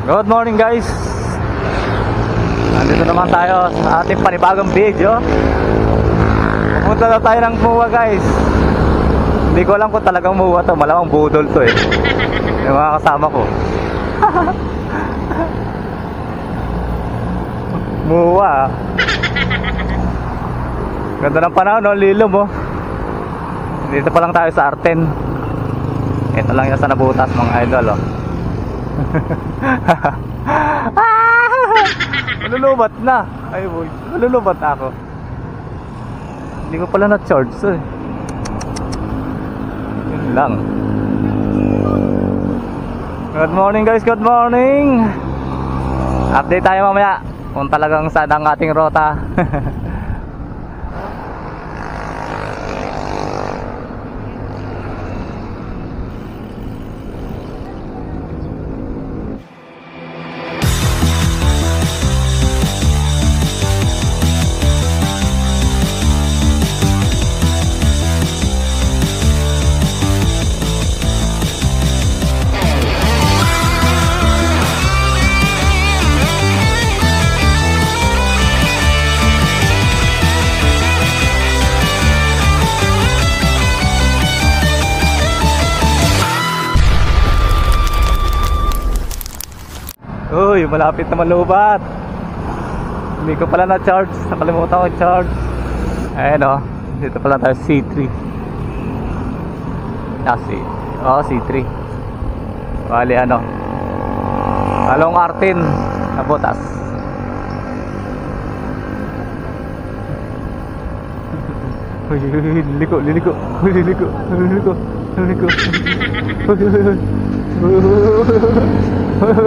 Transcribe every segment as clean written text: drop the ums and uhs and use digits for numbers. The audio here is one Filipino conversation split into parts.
Good morning guys. Nandito naman tayo sa ating panibagong video. Pupunta na tayo ng MUA guys. Hindi ko alam kung talagang MUA to. Malamang budol to eh. Yung mga kasama ko. MUA. Ganda ng panahon no, lilom oh. Dito pa lang tayo sa Arten. Ito lang yung sa nabutas mga idol oh. Malulubat na. Ay boy, malulubat na ako. Hindi ko pala na-charge eh. Yun lang. Good morning guys, good morning. Update tayo mamaya kung talagang saan ang ating rota. Uy, malapit na malubat. Hindi ko pala na-charge. Nakalimutan ko i-charge. Ayan o. Dito pala tayo C3. C3. Bali ano. Along Artin. Nabutas. Liliko.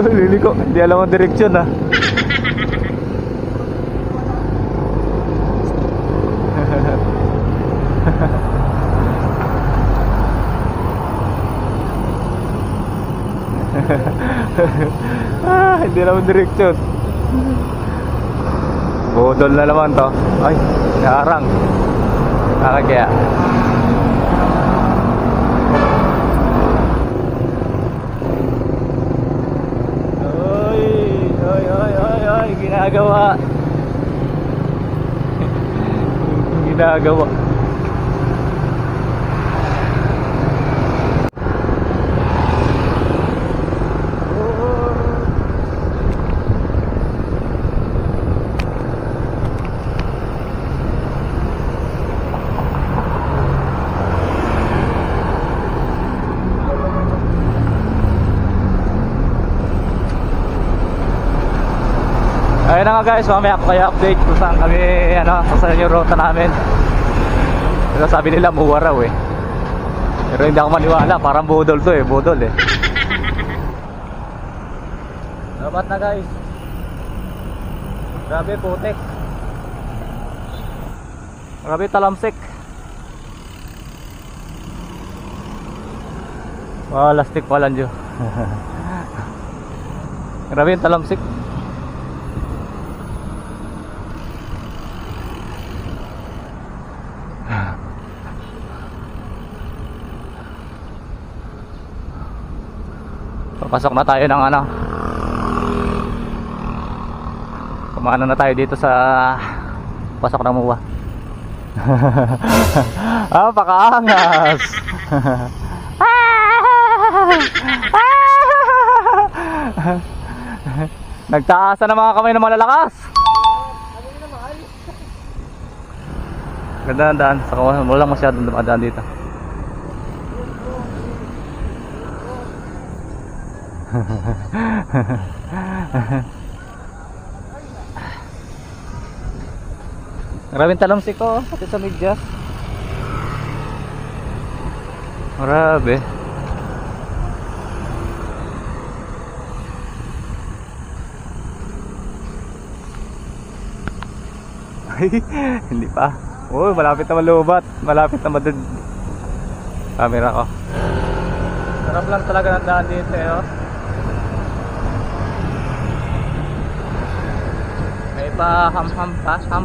Liliko, hindi alam ang direksyon ha. Hindi alam ang direksyon. Budol na naman to. Ay, naarang. Nakakaya. Ginagawa. Ayun na nga guys, mamaya ako kayo update kung saan kami, kung saan yung rota namin. Pero sabi nila MUA raw eh. Pero hindi ako maniwala, parang budol to eh, budol eh. Dapat na guys. Grabe putik. Grabe talamsik. Wow, lastik pala nyo. Grabe yung talamsik. Papasok na tayo ng kumana na tayo dito sa pasok ng MUA. Pakaangas. Nagtaasan na mga kamay na malalakas. Ganda na daan. Walang masyadong dumadaan dito. Maraming talamsik ko pati sa medyas. Grabe. Hindi pa. Uy, malapit na malubat. Malapit na madad camera ko. Sarap lang talaga ng daan dito eh oh. May pa ham-ham pa, ham.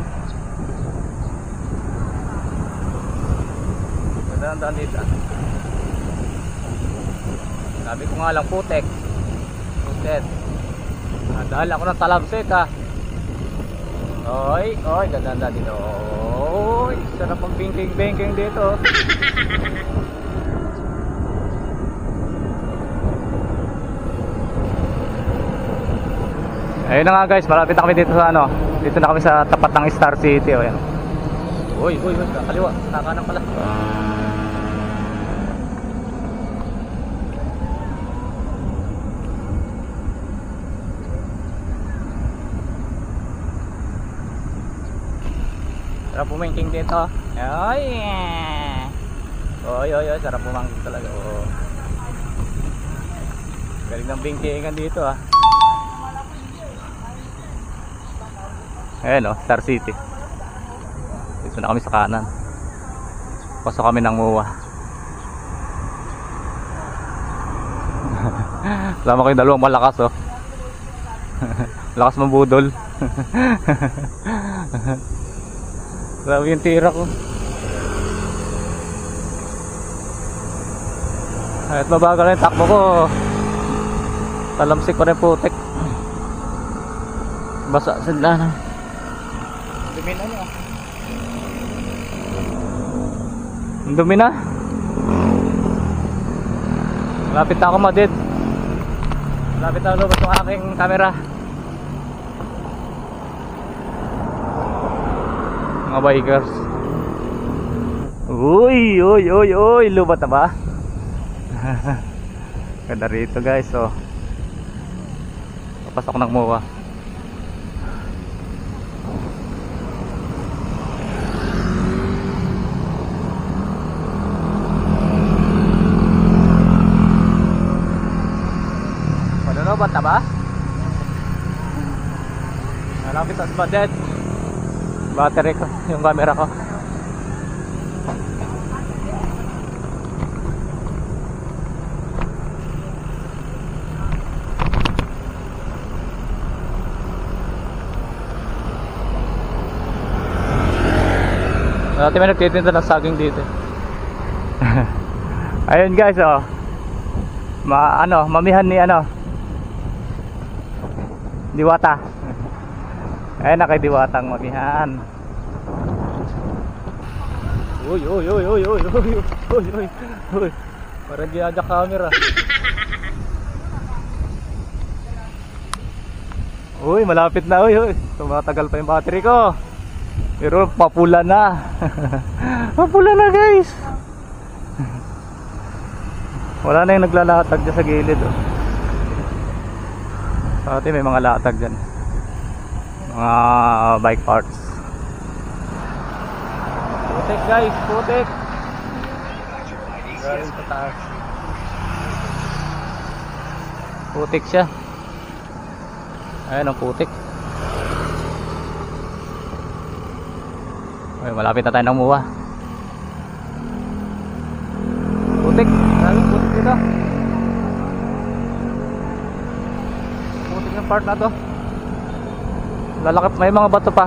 Ganda ng daan dito. Sabi ko nga lang putek. Putet. Dahil ako ng talabsik ha. Oy, oy, ganda dito. Oy, sarap ang bingking dito. Ayun na nga guys, malapit na kami dito sa ano. Dito na kami sa tapat ng Star City. O yan. Uy, kaliwa, kakanan pala. Sarap pumingking dito. Ay. Oy, sarap pumangking talaga. Oh. Galing ng bingkingan dito ah. Ayan o, Star City. Dito na kami sa kanan. Pasok kami ng MUA. Sama ko yung dalawang malakas oh. Lakas mabudol. Grabe yung tira ko. Kahit mabagal na yung takbo ko, talamsik ko na yung putik. Basa sila na. Dumi na niya. Dumi na. Malapit na ako madid. Malapit na lumabas yung aking camera. Mga bikers. Uy, lubat na ba? Ganda rito guys oh. Papasok ng MUA. Lubat na ba? Malapit sa budget. Battery ko, yung camera ko. Dati may nagtitinda ng saging dito. Ayun guys oh. Mamihan ni Diwata. Ayun na kay Diwatang mamihan. Uy. Parang ginadya camera. Uy, malapit na uy. Tumatagal pa yung battery ko. Pero papula na. Papula na guys. Wala na yung naglalatag dyan sa gilid oh. Sa atin may mga latag dyan. Mga bike parts. Putik guys, putik. Galing sa taas. Putik siya. Ayan ang putik. Ay, malapit na tayo ng MUA. Putik, maraming putik dito. Putik ng part na to. Lalakap, may mga bato pa.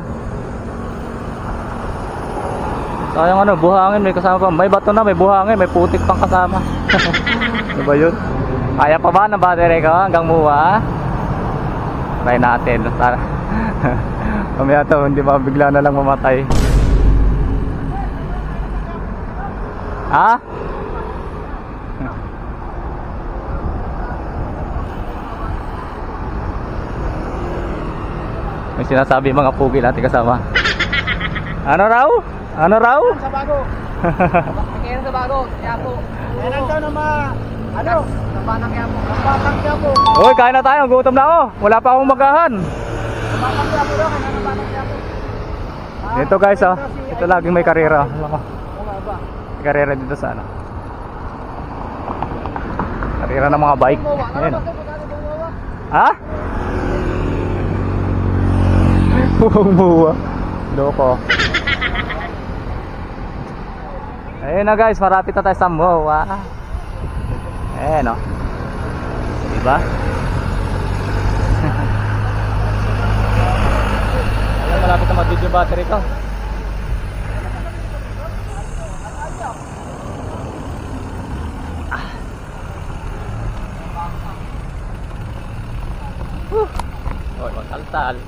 Sayang buhangin, may kasama pa. May bato na, may buhangin, may putik pang kasama. Ano ba yun? Kaya pa ba ng battery ko hanggang MUA? Try natin. Mamaya to, hindi ba bigla na lang mamatay. Ha? May sinasabi mga pugi natin kasama. Ano raw? Sa bago. Kaya sa bago, Quiapo. Meron daw na Nabanang Quiapo. Uy, kain na tayo, gutom na ako. Wala pa akong magahan. Nabanang Quiapo daw, kaya Nabanang Quiapo. Dito guys oh, ito laging may karera. May karera dito sa karera ng mga bike. Ayan oh. Ha? MUA. Loko. Ayun na guys, marapit na tayo sa MUA. Ayan o. Diba? Ayan, malapit na mag-video battery ko. Crystal.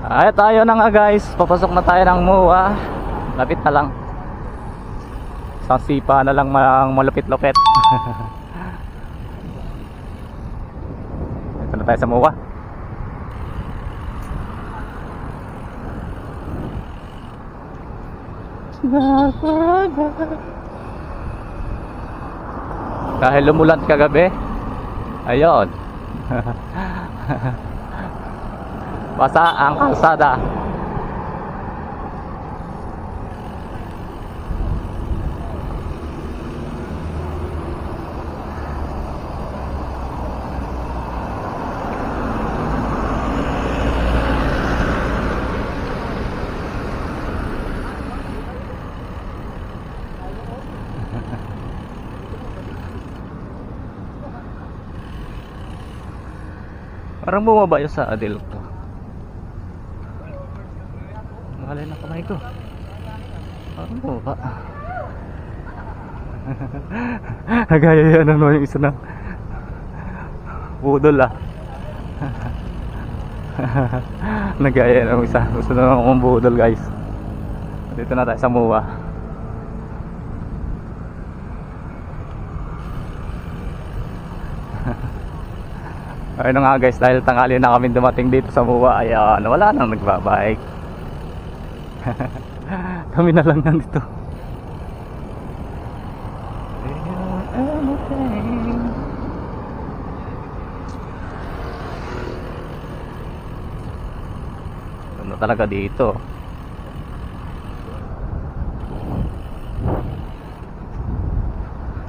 Ay, tayo na nga guys. Papasok na tayo ng MOA. Lapit na lang. Isang sipa na lang malupit-lupit. Ito na tayo sa MOA. Dahil lumulan kagabi. Ayun. Basa ang kalsada. Parang bumaba yun sa Adel ko. Nakalay na kamay ko. Parang bumaba. Nagaya yan ano yung isa ng budol ah. Nagaya yan ang isa. Gusto na akong budol guys. Dito na tayo sa MOA. Ayun na nga guys, dahil tanghali na kami dumating dito sa MOA. Ayan, wala nang nagbabike. Kami na lang nandito. Ano talaga dito?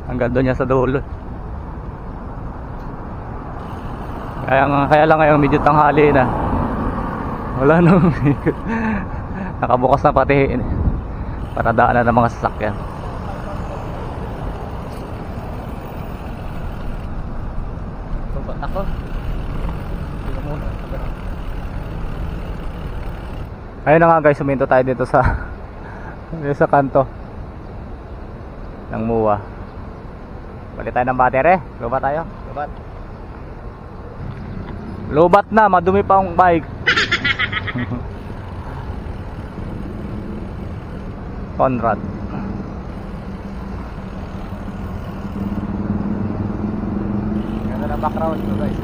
Hanggang doon niya sa dulo. Kaya lang ngayon medyo tanghali na. Wala nang nakabukas na pati para daanan ng mga sasakyan. Ba't ako? Ayun na nga guys, suminto tayo dito sa kanto ng MOA. Balik tayo ng battery. Lubat tayo. Lubat. Lubat na, madumi pa ang bike. Conrad. Ganda na background mo guys.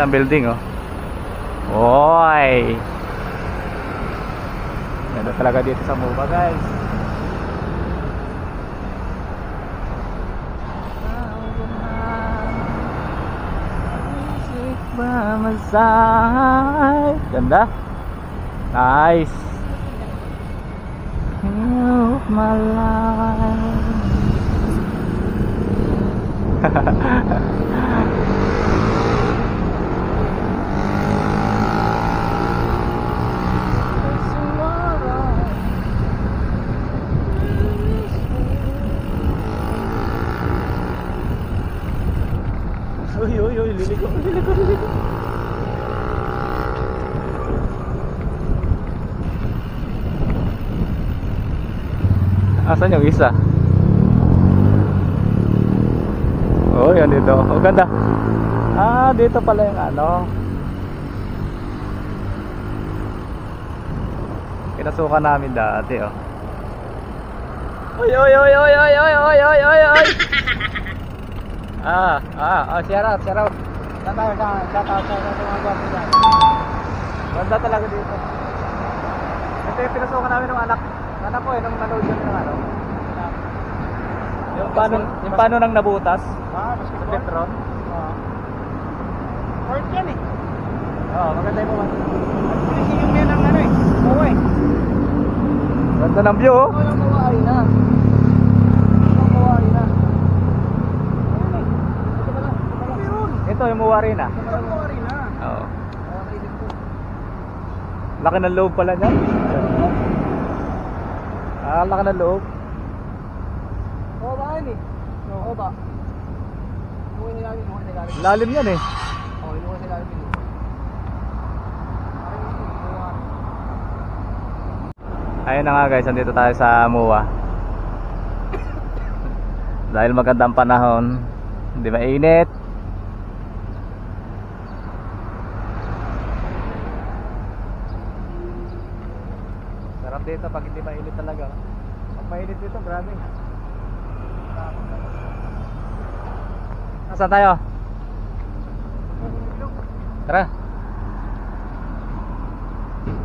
Ng building oh. Oy. Ganda talaga dito sa MOA guys. Ganda. Nice. Help my life. Uy, liliko. Asan yung isa? Oh, yan dito. Oh, ganda. Ah, dito pala yung ano. Pinasukan namin dati, oh. Oy. Share out. Shout out sa mga gwapo dyan. Ganda talaga dito. Ito yung pinasukan namin ng anak ko nung nanood yun ng ano. Yung paano nang nabutas? Ah, Sa basketball. Petron? Court yan eh. Oo, maganda yung mga. Pinisi yung yan ang ano eh. Oo eh. Ganda ng view, oh. Walang mawari na. Walang mawari na. Ayun eh. Ito ba lang? Meron. Ito yung muwari na. Walang mawari na. Oo. Okay, dito. Laki ng loob pala niyan. Ah, laki ng loob. Oo ba yun eh? Oo ba? Inuwi nila namin, inuwi nila namin. Lalim yan eh. Oo, inuwi nila namin. Ayun na nga guys, andito tayo sa MUA. Dahil magandang panahon, hindi mainit. Sarap dito pag hindi mainit talaga. Pag mainit dito, grabe. Nasaan tayo? Tara.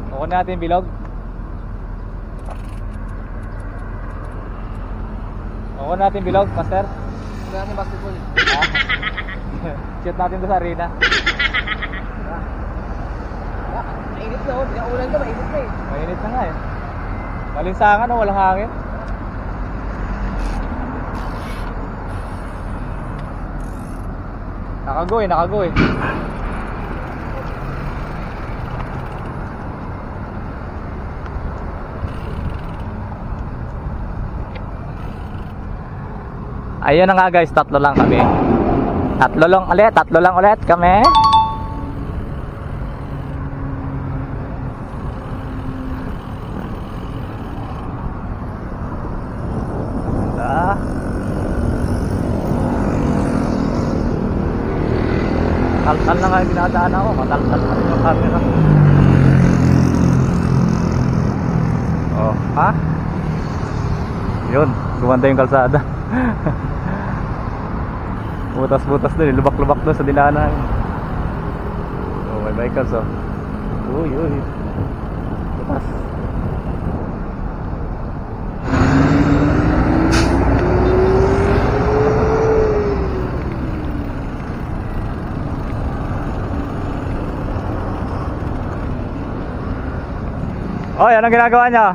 Kukunin natin yung bilog. Kukunin natin yung bilog, master. Wala natin basketball. Ah. Shoot natin doon sa arena. Mainit na oh. Pinaulan ka, mainit na eh. Mainit na nga eh. Malinsangan o walang hangin. Nakagoy, nakagoy. Ayun na nga guys, tatlo lang kami. Tatlo lang ulit kami. Ah. Taltal na nga yung dinadaan ako, mataltal pa rin yung camera. Oh, ha? Yun, gumanda yung kalsada. Butas-butas doon, lubak-lubak doon sa dilanan. Oh, may bikers oh. Uy, uy. Butas. Oy, anong ginagawa niya?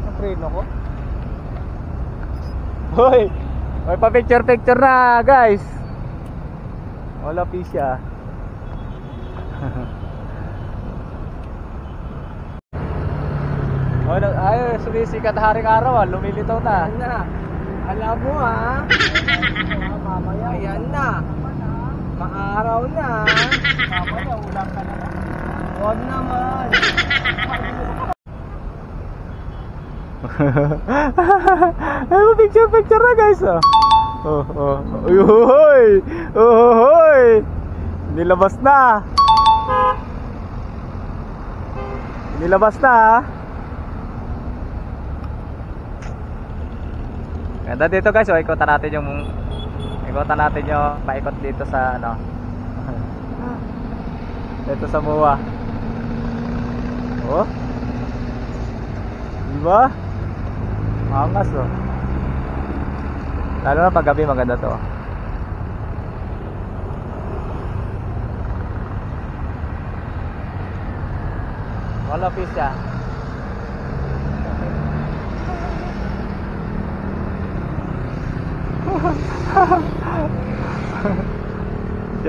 Ang preno ko. Hoy, may pa-picture na, guys. Wala pisya. Ay, sumisikat na haring araw, lumilitaw na. Ayan na. Alam mo ha. Mamaya. Ayan na. Maaraw na. Mamaya, ulang ka na. Huwag naman. Ay, picture na guys oh. Uy, hoy. Nilabas na. Ganda dito guys, oh, ikutan natin yung paikot dito sa ano. Dito sa MUA. Oh. Diba? Angas oh. Lalo na pag gabi maganda to. Wala pisya.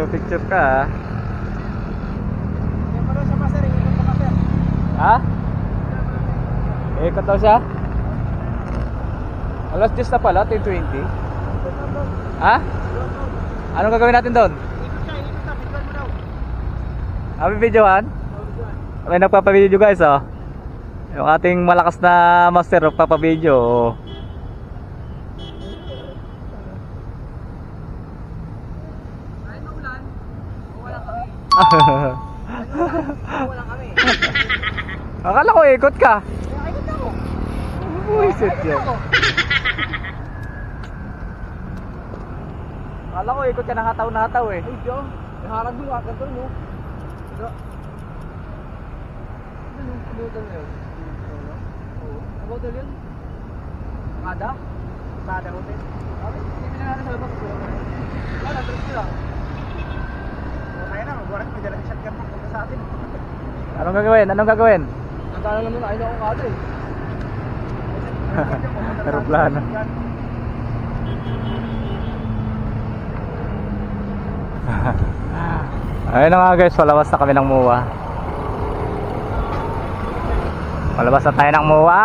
Picture ka ah. Yan pa daw siya master. Ikot pa master. Ha? Ikot daw siya? Alas 10 na pala, 10:20. Ha? Anong gagawin natin doon? Ikot siya. Ikot na. Bigyan mo daw. Happy videohan? May nagpapavideo guys oh. Yung ating malakas na master nagpapavideo oh. Kahit maulan, wala kami. Wala kami. Akala ko ikot ka. Ikot na ako. Buisit yan. Akala ko ikot ka ng hataw-nataw eh. Ay, Diyo. Naharap mo agad doon, no? Ano? Ano na yun? hotel yun? Kada? Kada hotel? Hindi na natin sa labas. Wala, trip ko lang. Kaya na, magwaran ko. Dala yung shotgun punta sa atin. Anong gagawin? Anong gagawin? Nagkala naman, ayaw na akong kada eh. Aeroplano. Ayun na nga guys, palabas na kami ng MUA. Palabas na tayo ng MUA.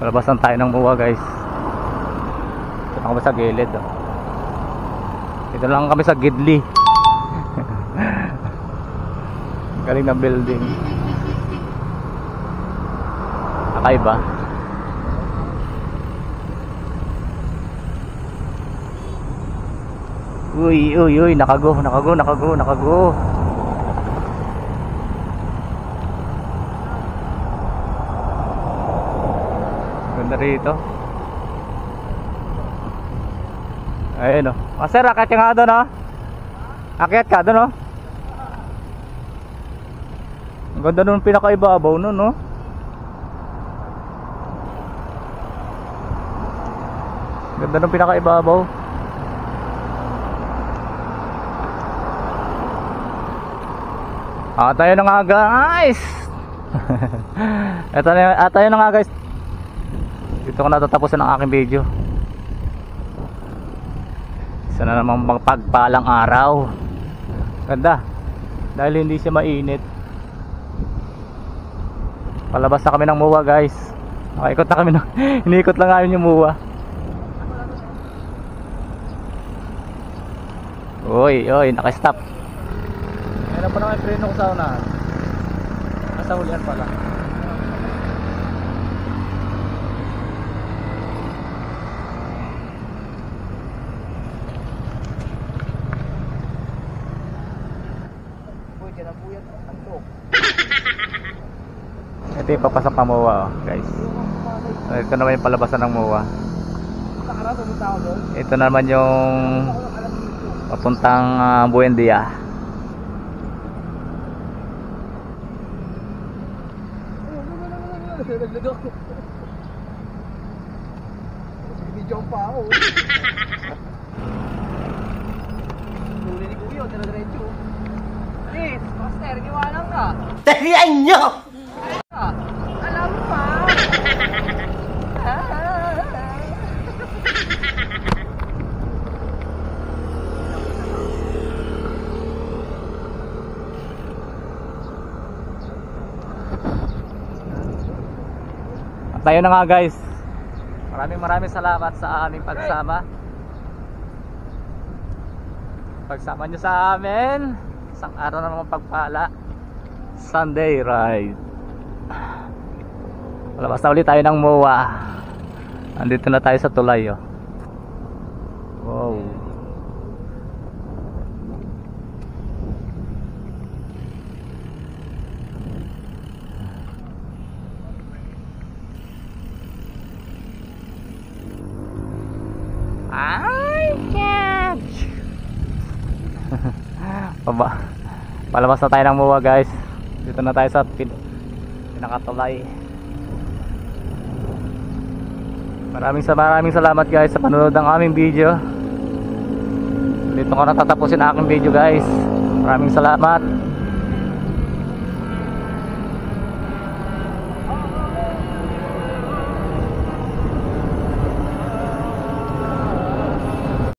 Palabas na tayo ng MUA guys. Ito na kami sa gilid oh. Ito lang kami sa Gidli. Galing ng building. Kakaiba. Uy, uy, uy, nakago. Ganda rito. Ayun o. Sir, akyat ka nga doon o. Akyat ka doon o. Ang ganda nun pinakaibabaw nun o. Ganda nun pinakaibabaw. Tayo na nga guys. Tayo na nga guys. Dito ko natatapusin ang aking video. Isa na namang pagpalang araw. Ganda. Dahil hindi siya mainit. Palabas na kami ng MUA guys. Nakaikot na kami ng iniikot lang namin yung MUA. Uy, uy, nakastop. Kailan pa naman yung preno ko sa unahan? Nasa hulihan pala. Ito yung papasok ng MUA oh, guys. Ito naman yung palabasan ng MUA. Ito naman yung papuntang Buendia. Video pa ako. Huli ni Kuya, tira-diretso. Please, master, iwanan ka. Tarihan nyo! Alam mo pa. Tayo na nga guys. Maraming salamat sa aming pagsama. Pagsama nyo sa amin. Isang araw na naman pagpala. Sunday ride. Palabas na ulit tayo ng MUA. Andito na tayo sa tulay oh. Wow. catch. Palabas na tayo ng MUA guys. Dito na tayo sa pinakatulay. Maraming salamat guys sa panonood ng aming video. Dito ko natatapusin ang aking video guys. Maraming salamat.